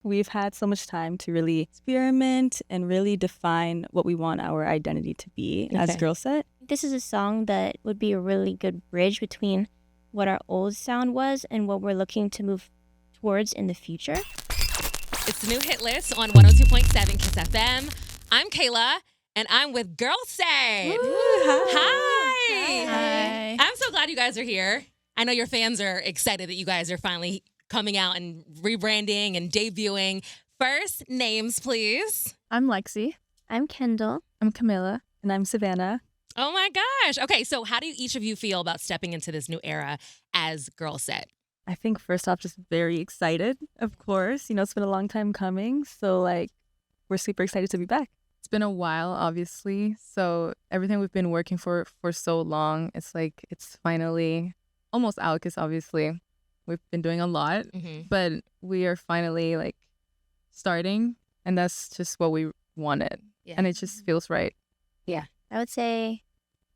We've had so much time to really experiment and really define what we want our identity to be as GIRLSET. This is a song that would be a really good bridge between what our old sound was and what we're looking to move towards in the future. It's the new hit list on 102.7 Kiss FM. I'm Kayla, and I'm with GIRLSET. Hi. I'm so glad you guys are here. I know your fans are excited that you guys are finally coming out and rebranding and debuting. First, names, please. I'm Lexi. I'm Kendall. I'm Camilla. And I'm Savannah. Oh my gosh. Okay, so how do each of you feel about stepping into this new era as GIRLSET? I think first off, just very excited, of course. It's been a long time coming. So we're super excited to be back. It's been a while, obviously. So everything we've been working for so long, it's finally almost out because obviously we've been doing a lot, but we are finally starting, and that's just what we wanted. Yeah. And it just feels right. Yeah. I would say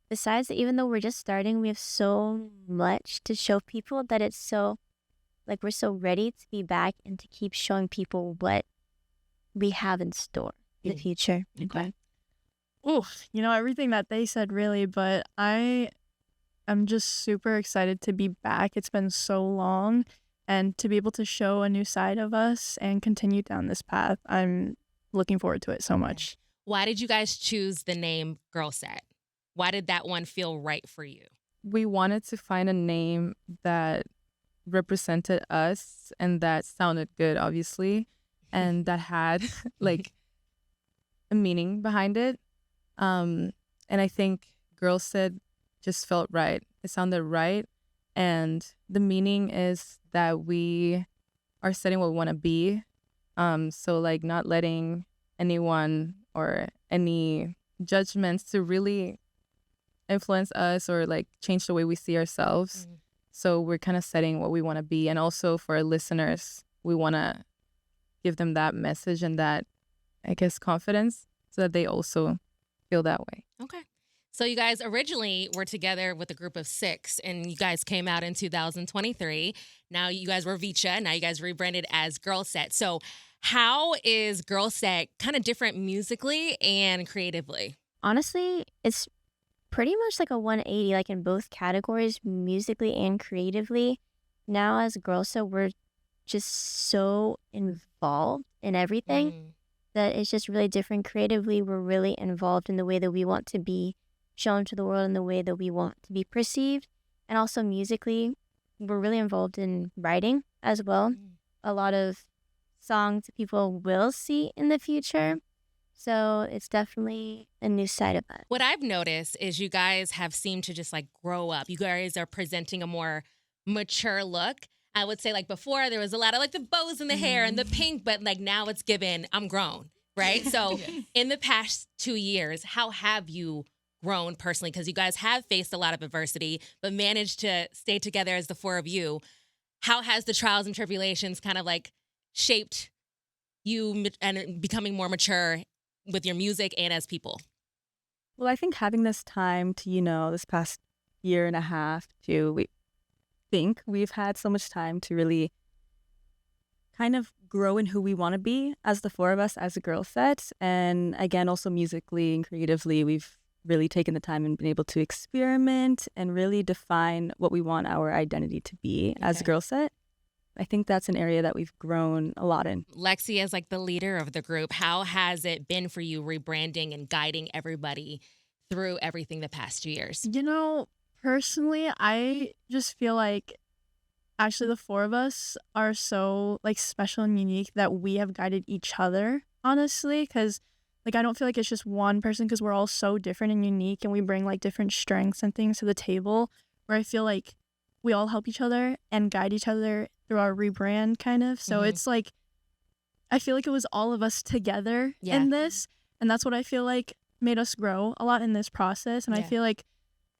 besides that, even though we're just starting, we have so much to show people that it's so, we're so ready to be back and to keep showing people what we have in store in the future. Okay. Oof, everything that they said really, but I'm just super excited to be back. It's been so long, and to be able to show a new side of us and continue down this path, I'm looking forward to it so much. Why did you guys choose the name GIRLSET? Why did that one feel right for you? We wanted to find a name that represented us and that sounded good, obviously, and that had a meaning behind it. And I think GIRLSET just felt right. It sounded right. And the meaning is that we are setting what we want to be. So not letting anyone or any judgments to really influence us or change the way we see ourselves. So we're kind of setting what we want to be. And also for our listeners, we want to give them that message and that, I guess, confidence so that they also feel that way. Okay. So you guys originally were together with a group of 6, and you guys came out in 2023. Now you guys were Vicha. Now you guys rebranded as GIRLSET. So how is GIRLSET kind of different musically and creatively? Honestly, it's pretty much like a 180, in both categories, musically and creatively. Now as GIRLSET, we're just so involved in everything that it's just really different. Creatively, we're really involved in the way that we want to be shown to the world and the way that we want to be perceived. And also musically, we're really involved in writing as well. A lot of songs that people will see in the future. So it's definitely a new side of us. What I've noticed is you guys have seemed to just grow up. You guys are presenting a more mature look. I would say before there was a lot of the bows in the hair and the pink, but now it's given, I'm grown, right? So in the past 2 years, how have you grown personally? Because you guys have faced a lot of adversity, but managed to stay together as the 4 of you. How has the trials and tribulations kind of shaped you and becoming more mature with your music and as people? Well, I think having this time to, this past year and a half we think we've had so much time to really kind of grow in who we want to be as the 4 of us as a GIRLSET. And again, also musically and creatively, we've really taken the time and been able to experiment and really define what we want our identity to be as GIRLSET. I think that's an area that we've grown a lot in. Lexi, as the leader of the group, how has it been for you rebranding and guiding everybody through everything the past 2 years? Personally, I just feel actually the 4 of us are so special and unique that we have guided each other, honestly, because I don't feel it's just one person, because we're all so different and unique, and we bring different strengths and things to the table, where I feel we all help each other and guide each other through our rebrand kind of. So it's I feel it was all of us together in this, and that's what I feel made us grow a lot in this process. And I feel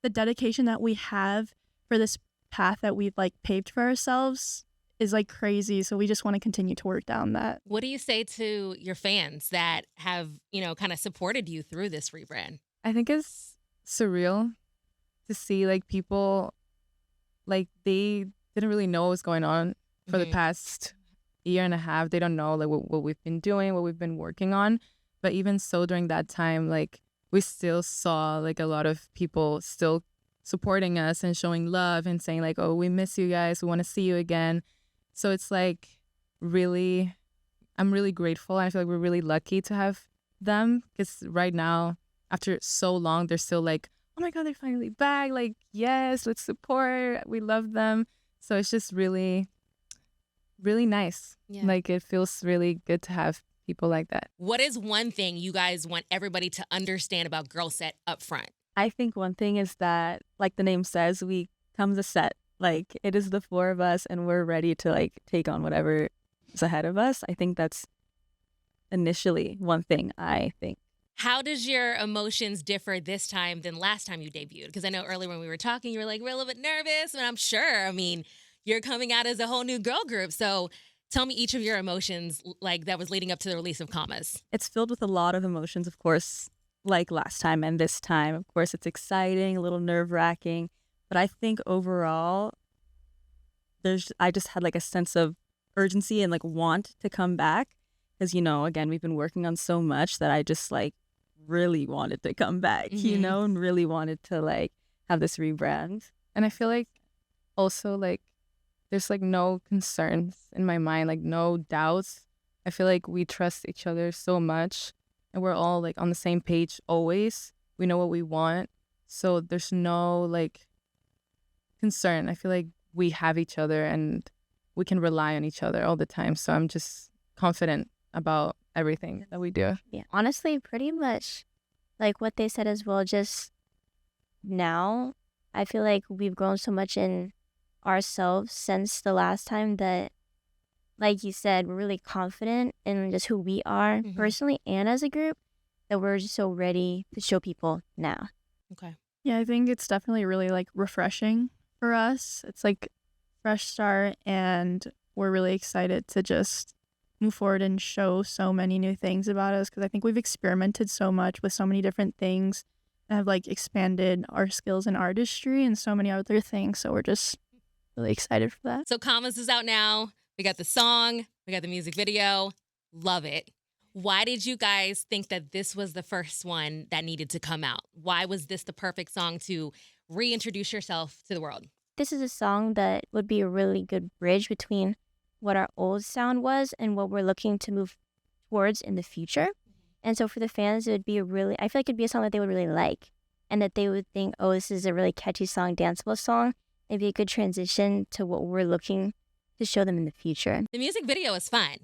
the dedication that we have for this path that we've paved for ourselves is crazy. So we just want to continue to work down that. What do you say to your fans that have, kind of supported you through this rebrand? I think it's surreal to see people they didn't really know what was going on for the past a year and a half, they don't know like what we've been doing, what we've been working on. But even so, during that time, like we still saw like a lot of people still supporting us and showing love and saying like, oh, we miss you guys, we want to see you again. So it's like really, I'm really grateful. I feel like we're really lucky to have them, because right now, after so long, they're still like, oh my God, they're finally back. Like, yes, let's support. We love them. So it's just really, really nice. Yeah. Like, it feels really good to have people like that. What is one thing you guys want everybody to understand about GIRLSET up front? I think one thing is that, like the name says, we come to set. Like, it is the four of us, and we're ready to like take on whatever is ahead of us. I think that's initially one thing I think. How does your emotions differ this time than last time you debuted? Because I know earlier when we were talking, you were like, we're a little bit nervous, and I'm sure, I mean, you're coming out as a whole new girl group. So tell me each of your emotions like that was leading up to the release of Commas. It's filled with a lot of emotions, of course, like last time and this time. Of course, it's exciting, a little nerve-wracking, but I think overall, I just had like a sense of urgency and like want to come back, because, you know, again, we've been working on so much that I just like really wanted to come back, you know, and really wanted to like have this rebrand. And I feel like also like there's like no concerns in my mind, like no doubts. I feel like we trust each other so much, and we're all like on the same page always. We know what we want. So there's no like concern. I feel like we have each other and we can rely on each other all the time. So I'm just confident about everything that we do. Yeah, honestly, pretty much like what they said as well. Just now, I feel like we've grown so much in ourselves since the last time that, like you said, we're really confident in just who we are personally and as a group, that we're just so ready to show people now. Okay. Yeah, I think it's definitely really like refreshing for us. It's like fresh start, and we're really excited to just move forward and show so many new things about us, because I think we've experimented so much with so many different things and have like expanded our skills in artistry and so many other things. So we're just really excited for that. So Commas is out now. We got the song, we got the music video. Love it. Why did you guys think that this was the first one that needed to come out? Why was this the perfect song to reintroduce yourself to the world? This is a song that would be a really good bridge between what our old sound was and what we're looking to move towards in the future. And so for the fans, it would be I feel like it'd be a song that they would really like, and that they would think, oh, this is a really catchy song, danceable song. It'd be a good transition to what we're looking to show them in the future. The music video is fun.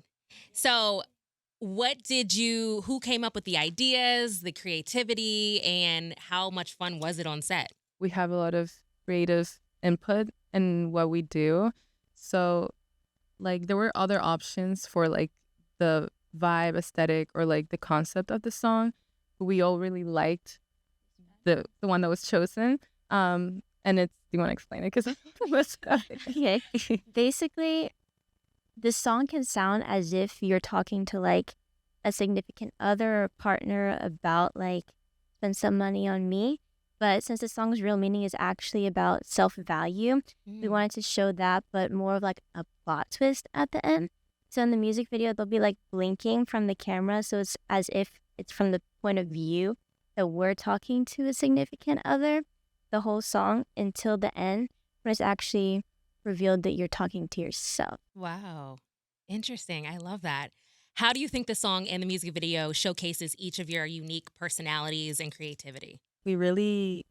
So who came up with the ideas, the creativity, and how much fun was it on set? We have a lot of creative input in what we do. So like there were other options for like the vibe, aesthetic, or like the concept of the song. But we all really liked the one that was chosen. And do you want to explain it? Because Okay. Basically, the song can sound as if you're talking to like a significant other or partner about like, spend some money on me. But since the song's real meaning is actually about self-value, we wanted to show that, but more of like a plot twist at the end. So in the music video, they'll be like blinking from the camera. So it's as if it's from the point of view that we're talking to a significant other the whole song until the end, when it's actually revealed that you're talking to yourself. Wow. Interesting. I love that. How do you think the song and the music video showcases each of your unique personalities and creativity? We really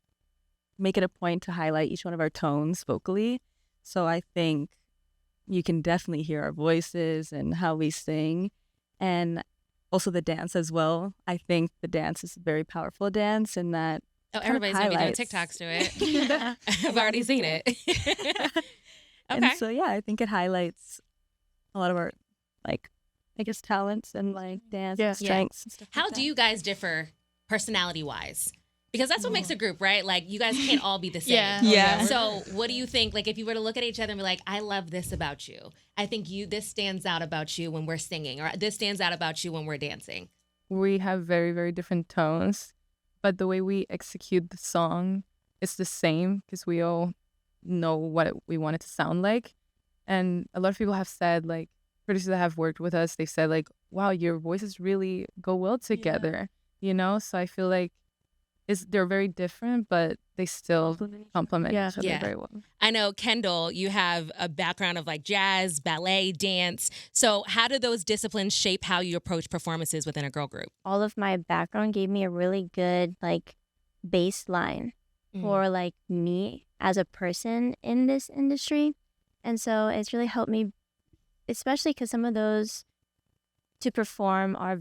make it a point to highlight each one of our tones vocally. So I think you can definitely hear our voices and how we sing, and also the dance as well. I think the dance is a very powerful dance, in that Everybody's going to be doing TikToks to it. I've already seen it. Okay. And so, yeah, I think it highlights a lot of our, like, I guess, talents and, like, dance and strengths. And stuff How like do that. you guys differ personality-wise? Because that's what makes a group, right? Like, you guys can't all be the same. Yeah. So what do you think, like, if you were to look at each other and be like, I love this about you. I think this stands out about you when we're singing, or this stands out about you when we're dancing. We have very, very different tones, but the way we execute the song is the same, because we all know what we want it to sound like. And a lot of people have said, like, producers that have worked with us, they've said like, wow, your voices really go well together, you know? So I feel like they're very different, but they still complement each other Yeah. very well. I know, Kendall, you have a background of like jazz, ballet, dance. So how do those disciplines shape how you approach performances within a girl group? All of my background gave me a really good like baseline for like me as a person in this industry. And so it's really helped me, especially because some of those to perform are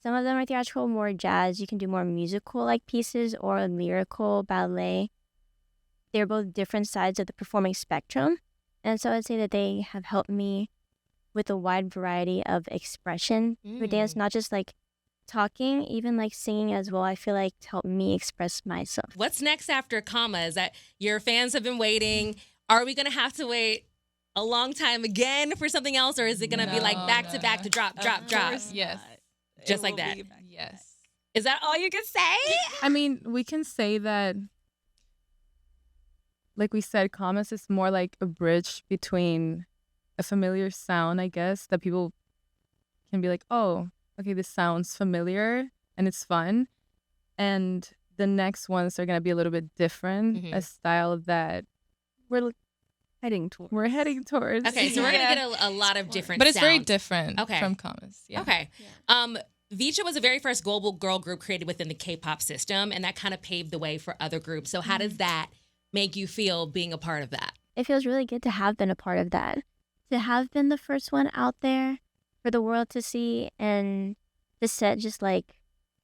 some of them are theatrical, more jazz. You can do more musical like pieces or lyrical ballet. They're both different sides of the performing spectrum. And so I'd say that they have helped me with a wide variety of expression for dance, not just like talking, even like singing as well. I feel like to help me express myself. What's next after Comma? Is that your fans have been waiting? Are we going to have to wait a long time again for something else? Or is it going to be like back to back to drop? Yes. Just like that. Yes. Is that all you can say? I mean, we can say that, like we said, Commas is more like a bridge between a familiar sound, I guess, that people can be like, oh, okay, this sounds familiar and it's fun. And the next ones are going to be a little bit different, a style that We're heading towards. Okay, so we're going to get a lot of different but it's very sounds. different from Commas. Yeah. Okay. Vicha was the very first global girl group created within the K-pop system, and that kind of paved the way for other groups. So how does that make you feel being a part of that? It feels really good to have been a part of that, to have been the first one out there for the world to see, and to set just like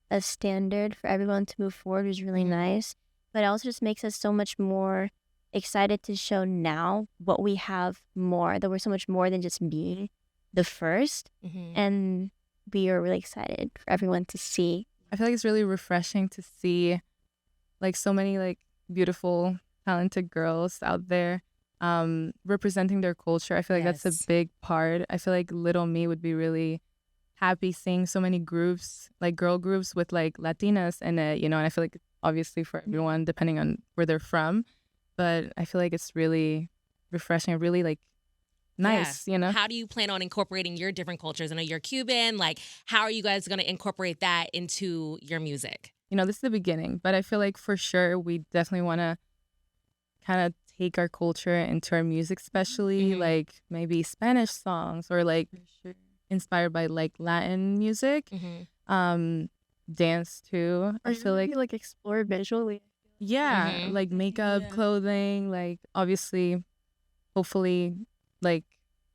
a standard for everyone to move forward was really nice. But it also just makes us so much more excited to show now what we have more, that we're so much more than just being the first. And we are really excited for everyone to see. I feel like it's really refreshing to see like so many like beautiful, talented girls out there representing their culture. I feel like that's a big part. I feel like Little Me would be really happy seeing so many groups, like girl groups with like Latinas in it, you know, and I feel like obviously for everyone, depending on where they're from, but I feel like it's really refreshing, really like nice, you know? How do you plan on incorporating your different cultures? I know you're Cuban. Like, how are you guys going to incorporate that into your music? You know, this is the beginning, but I feel like for sure we definitely want to kind of take our culture into our music, especially like maybe Spanish songs or like inspired by like Latin music, dance too. I feel like explore visually. Yeah, like makeup, clothing, like obviously, hopefully, like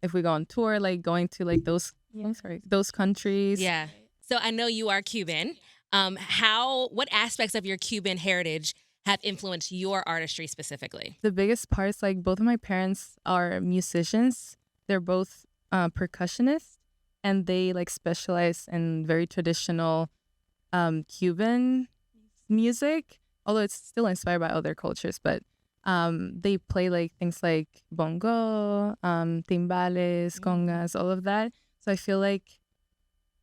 if we go on tour, like going to like those countries. Yeah. So I know you are Cuban. What aspects of your Cuban heritage have influenced your artistry specifically? The biggest parts, like both of my parents are musicians. They're both percussionists, and they like specialize in very traditional Cuban music, although it's still inspired by other cultures, but they play like things like bongo, timbales, congas, all of that. So I feel like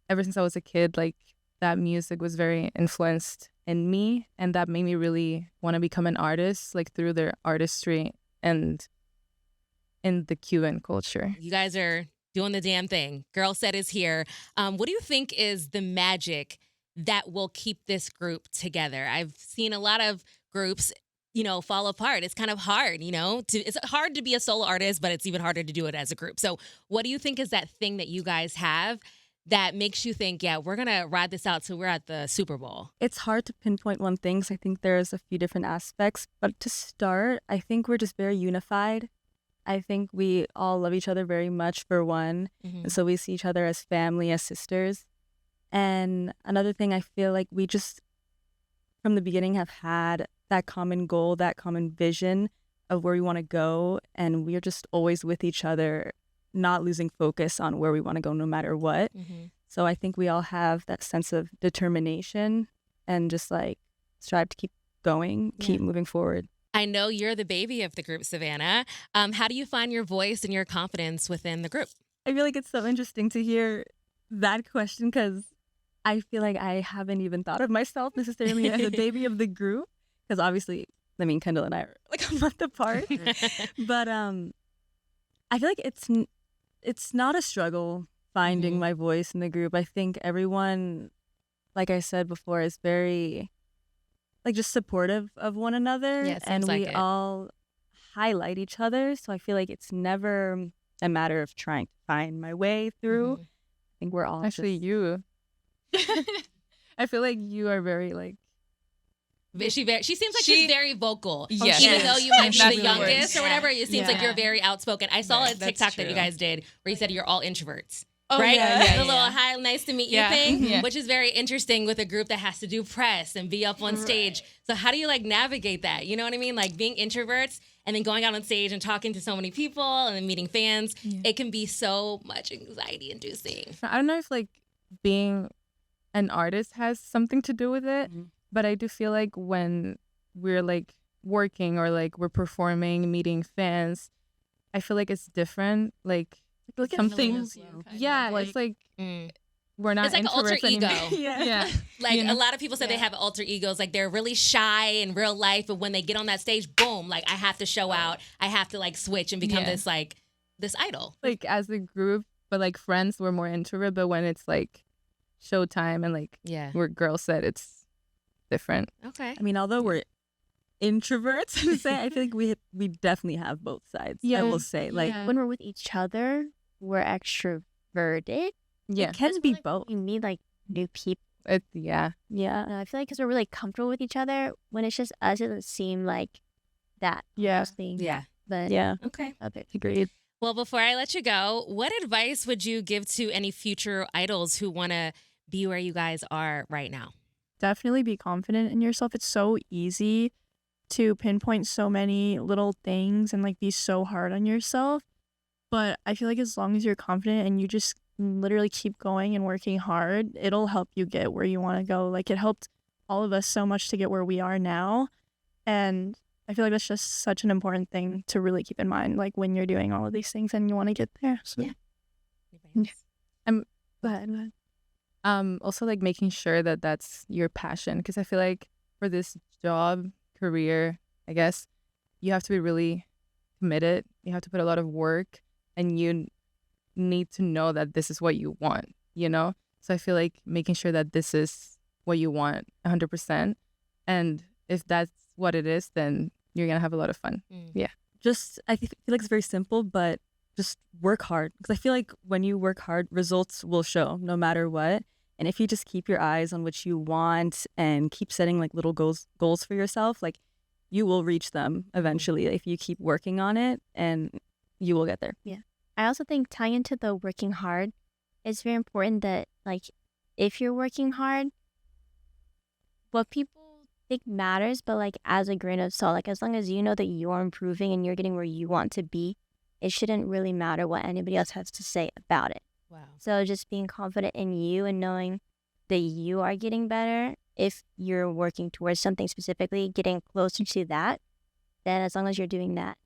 ever since I was a kid, like that music was very influenced in me, and that made me really want to become an artist, like through their artistry and in the Cuban culture. You guys are doing the damn thing. GIRLSET is here. What do you think is the magic that will keep this group together? I've seen a lot of groups, you know, fall apart. It's kind of hard, you know, it's hard to be a solo artist, but it's even harder to do it as a group. So what do you think is that thing that you guys have that makes you think, yeah, we're going to ride this out till we're at the Super Bowl? It's hard to pinpoint one thing because I think there's a few different aspects. But to start, I think we're just very unified. I think we all love each other very much, for one. And so we see each other as family, as sisters. And another thing, I feel like we just, from the beginning, have had that common goal, that common vision of where we want to go. And we're just always with each other, not losing focus on where we want to go no matter what. So I think we all have that sense of determination and just like strive to keep going, keep moving forward. I know you're the baby of the group, Savannah. How do you find your voice and your confidence within the group? I feel like it's so interesting to hear that question because I feel like I haven't even thought of myself necessarily as the baby of the group, because obviously, I mean, Kendall and I are like a month apart. But I feel like it's not a struggle finding Mhm. my voice in the group. I think everyone, like I said before, is very like just supportive of one another, Yeah, it and seems like we it. all highlight each other. So I feel like it's never a matter of trying to find my way through. Mhm. I think we're all Actually, just, you. I feel like you are very like. She seems like she's very vocal. Yes. Even Yes. though you might be That's the the word. youngest or whatever, it seems like Yeah. you're very outspoken. I saw Right, a that's TikTok that you true. guys did where you said you're all introverts. Oh, right? yeah, The little hi, nice to meet you Yeah. thing, Yeah. which is very interesting with a group that has to do press and be up on stage. So how do you like navigate that? You know what I mean? Like being introverts and then going out on stage and talking to so many people and then meeting fans, it can be so much anxiety inducing. I don't know if like being an artist has something to do with it, but I do feel like when we're like working or like we're performing, meeting fans, I feel like it's different. Like Look something, yeah, like, it's like Mm. we're not It's like an alter introverts ego. anymore. yeah. Like You know? a lot of people say they have alter egos, like they're really shy in real life, but when they get on that stage, boom, like I have to show out. I have to like switch and become this like this idol. Like as a group, but like friends, we're more introvert. But when it's like showtime and like Yeah. we're GIRLSET, it's different. Okay. I mean, although we're introverts, I feel like we definitely have both sides. Yeah. I will say, like, Yeah. When we're with each other, we're extroverted. Yeah, it can That's be when, like, both. We meet like new people. yeah. Yeah. And I feel like because we're really comfortable with each other, when it's just us, it doesn't seem like that. Yeah. Honestly. Yeah. But Yeah. Okay. other Agreed. Well, before I let you go, what advice would you give to any future idols who want to be where you guys are right now? Definitely be confident in yourself. It's so easy to pinpoint so many little things and like be so hard on yourself. But I feel like as long as you're confident and you just literally keep going and working hard, it'll help you get where you want to go. Like it helped all of us so much to get where we are now. And I feel like that's just such an important thing to really keep in mind, like when you're doing all of these things and you want to get there. So Yeah. Go ahead. Also like making sure that that's your passion, because I feel like for this job, career, I guess, you have to be really committed. You have to put a lot of work, and you need to know that this is what you want, you know? So I feel like making sure that this is what you want 100%. And if that's what it is, then you're going to have a lot of fun. Just I feel like it's very simple, but just work hard, because I feel like when you work hard, results will show no matter what. And if you just keep your eyes on what you want and keep setting like little goals for yourself, like you will reach them eventually if you keep working on it, and you will get there. I also think tying into the working hard, it's very important that like if you're working hard, what people think matters, but like as a grain of salt, like as long as you know that you're improving and you're getting where you want to be, it shouldn't really matter what anybody else has to say about it. Wow. So just being confident in you and knowing that you are getting better, if you're working towards something specifically, getting closer to that, then as long as you're doing that,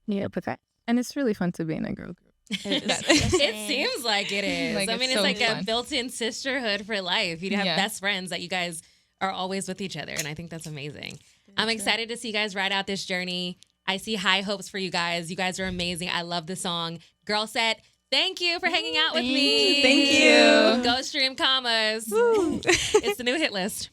you'll progress. And it's really fun to be in a girl group. It seems like it is. Like, I it's mean, so it's like a fun. built-in sisterhood for life. You'd have Yeah. best friends that you guys are always with each other, and I think that's amazing. I'm excited to see you guys ride out this journey. I see high hopes for you guys. You guys are amazing. I love the song. GIRLSET, thank you for hanging out with me. Thank you. Go stream commas. It's the new hit list.